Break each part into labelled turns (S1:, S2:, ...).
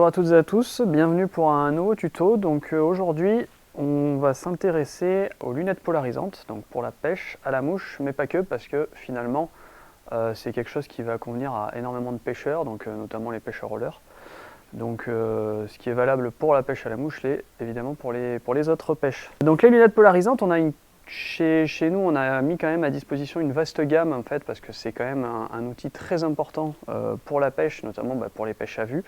S1: Bonjour à toutes et à tous, bienvenue pour un nouveau tuto. Donc aujourd'hui on va s'intéresser aux lunettes polarisantes, donc pour la pêche à la mouche, mais pas que, parce que finalement c'est quelque chose qui va convenir à énormément de pêcheurs, donc notamment les pêcheurs au leurre. Donc ce qui est valable pour la pêche à la mouche l'est évidemment pour les autres pêches. Donc les lunettes polarisantes, chez nous on a mis quand même à disposition une vaste gamme en fait, parce que c'est quand même un outil très important pour la pêche, notamment pour les pêches à vue.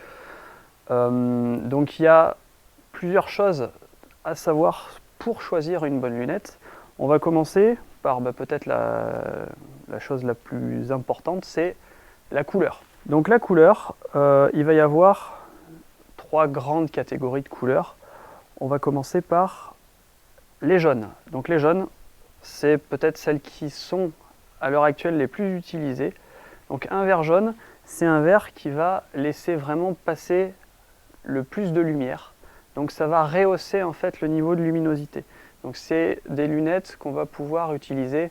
S1: Donc il y a plusieurs choses à savoir pour choisir une bonne lunette. On va commencer par peut-être la chose la plus importante, c'est la couleur. Donc la couleur, il va y avoir trois grandes catégories de couleurs. On va commencer par les jaunes. Donc les jaunes, c'est peut-être celles qui sont à l'heure actuelle les plus utilisées. Donc un vert jaune, c'est un vert qui va laisser vraiment passer le plus de lumière. Donc ça va rehausser en fait le niveau de luminosité. Donc c'est des lunettes qu'on va pouvoir utiliser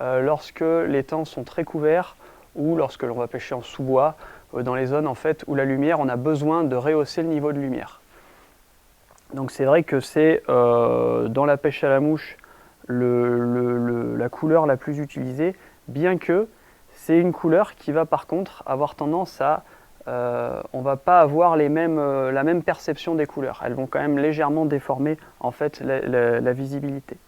S1: lorsque les temps sont très couverts ou lorsque l'on va pêcher en sous-bois, dans les zones en fait où la lumière, on a besoin de rehausser le niveau de lumière. Donc c'est vrai que c'est dans la pêche à la mouche la couleur la plus utilisée, bien que c'est une couleur qui va par contre avoir tendance à on ne va pas avoir la même perception des couleurs. Elles vont quand même légèrement déformer en fait la visibilité.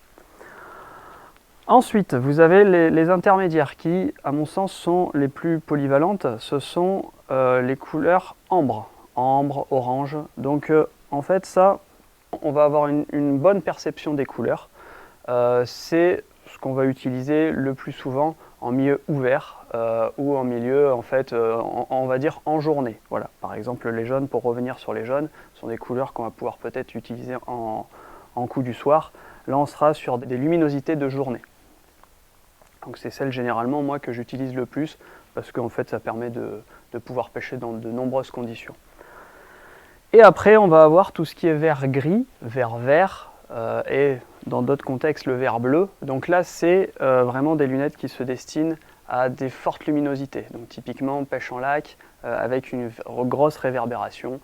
S1: Ensuite, vous avez les intermédiaires qui, à mon sens, sont les plus polyvalentes. Ce sont les couleurs ambre, orange. Donc en fait ça, on va avoir une bonne perception des couleurs. C'est ce qu'on va utiliser le plus souvent en milieu ouvert ou en milieu, en fait, on va dire en journée. Voilà. Par exemple, les jaunes, pour revenir sur les jaunes, sont des couleurs qu'on va pouvoir peut-être utiliser en coup du soir. Là, on sera sur des luminosités de journée. Donc c'est celle généralement, moi, que j'utilise le plus, parce qu'en fait, ça permet de pouvoir pêcher dans de nombreuses conditions. Et après, on va avoir tout ce qui est vert gris, vert vert, et dans d'autres contextes le vert bleu. Donc là c'est vraiment des lunettes qui se destinent à des fortes luminosités, donc typiquement pêche en lac avec une grosse réverbération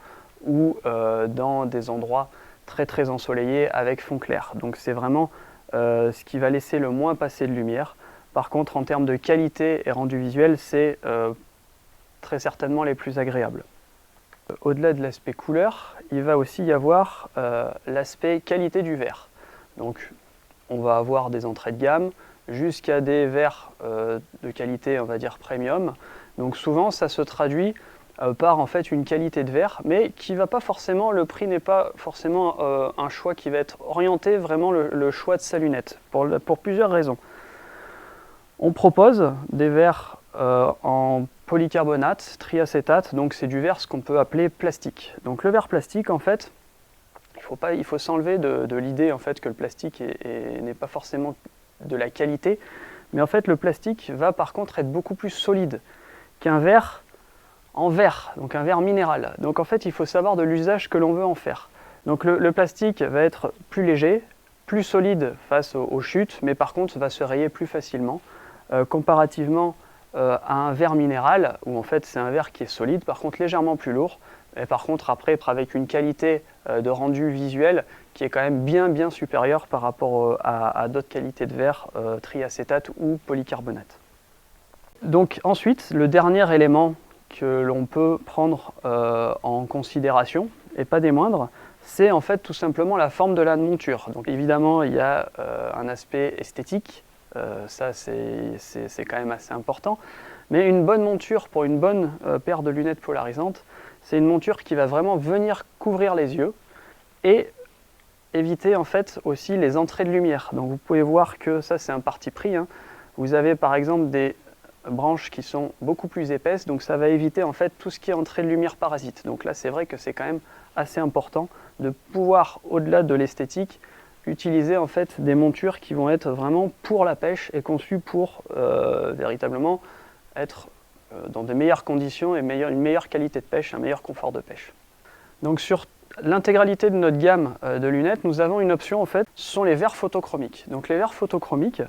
S1: ou dans des endroits très ensoleillés avec fond clair. Donc c'est vraiment ce qui va laisser le moins passer de lumière. Par contre en termes de qualité et rendu visuel, c'est très certainement les plus agréables. Au-delà de l'aspect couleur, il va aussi y avoir l'aspect qualité du verre. Donc on va avoir des entrées de gamme jusqu'à des verres de qualité, on va dire premium. Donc souvent ça se traduit par en fait une qualité de verre, mais qui va pas forcément, le prix n'est pas forcément un choix qui va être orienté vraiment le choix de sa lunette, pour plusieurs raisons. On propose des verres en polycarbonate, triacétate, donc c'est du verre ce qu'on peut appeler plastique. Donc le verre plastique en fait, il faut s'enlever de l'idée en fait que le plastique n'est pas forcément de la qualité, mais en fait le plastique va par contre être beaucoup plus solide qu'un verre en verre, donc un verre minéral. Donc en fait il faut savoir de l'usage que l'on veut en faire. Donc le plastique va être plus léger, plus solide face aux chutes, mais par contre va se rayer plus facilement comparativement à un verre minéral, où en fait c'est un verre qui est solide, par contre légèrement plus lourd, et par contre après avec une qualité de rendu visuel qui est quand même bien supérieure par rapport à d'autres qualités de verre, triacétate ou polycarbonate. Donc ensuite, le dernier élément que l'on peut prendre en considération, et pas des moindres, c'est en fait tout simplement la forme de la monture. Donc évidemment il y a un aspect esthétique, ça c'est quand même assez important, mais une bonne monture pour une bonne paire de lunettes polarisantes, c'est une monture qui va vraiment venir couvrir les yeux et éviter en fait aussi les entrées de lumière. Donc vous pouvez voir que ça c'est un parti pris, hein. Vous avez par exemple des branches qui sont beaucoup plus épaisses, donc ça va éviter en fait tout ce qui est entrée de lumière parasite. Donc là c'est vrai que c'est quand même assez important de pouvoir, au-delà de l'esthétique, utiliser en fait des montures qui vont être vraiment pour la pêche et conçues pour véritablement être dans de meilleures conditions et une meilleure qualité de pêche, un meilleur confort de pêche. Donc sur l'intégralité de notre gamme de lunettes, nous avons une option en fait, ce sont les verres photochromiques. Donc les verres photochromiques,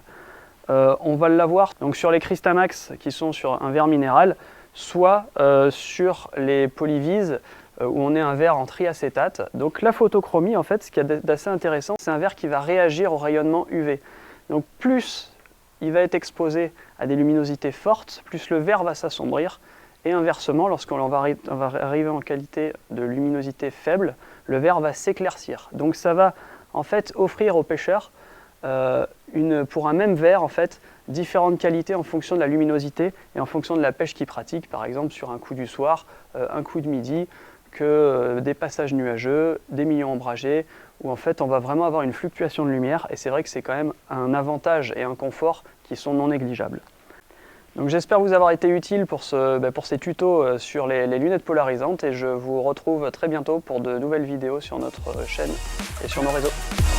S1: on va l'avoir donc sur les Crystamax qui sont sur un verre minéral, soit sur les Polyvise où on est un verre en triacétate. Donc la photochromie, en fait, ce qui est d'assez intéressant, c'est un verre qui va réagir au rayonnement UV. Donc plus il va être exposé à des luminosités fortes, plus le verre va s'assombrir. Et inversement, lorsqu'on va arriver en qualité de luminosité faible, le verre va s'éclaircir. Donc ça va en fait offrir aux pêcheurs pour un même verre en fait, différentes qualités en fonction de la luminosité et en fonction de la pêche qu'ils pratiquent, par exemple sur un coup du soir, un coup de midi, que des passages nuageux, des milieux ombragés, où en fait on va vraiment avoir une fluctuation de lumière, et c'est vrai que c'est quand même un avantage et un confort qui sont non négligeables. Donc j'espère vous avoir été utile pour ces tutos sur les lunettes polarisantes, et je vous retrouve très bientôt pour de nouvelles vidéos sur notre chaîne et sur nos réseaux.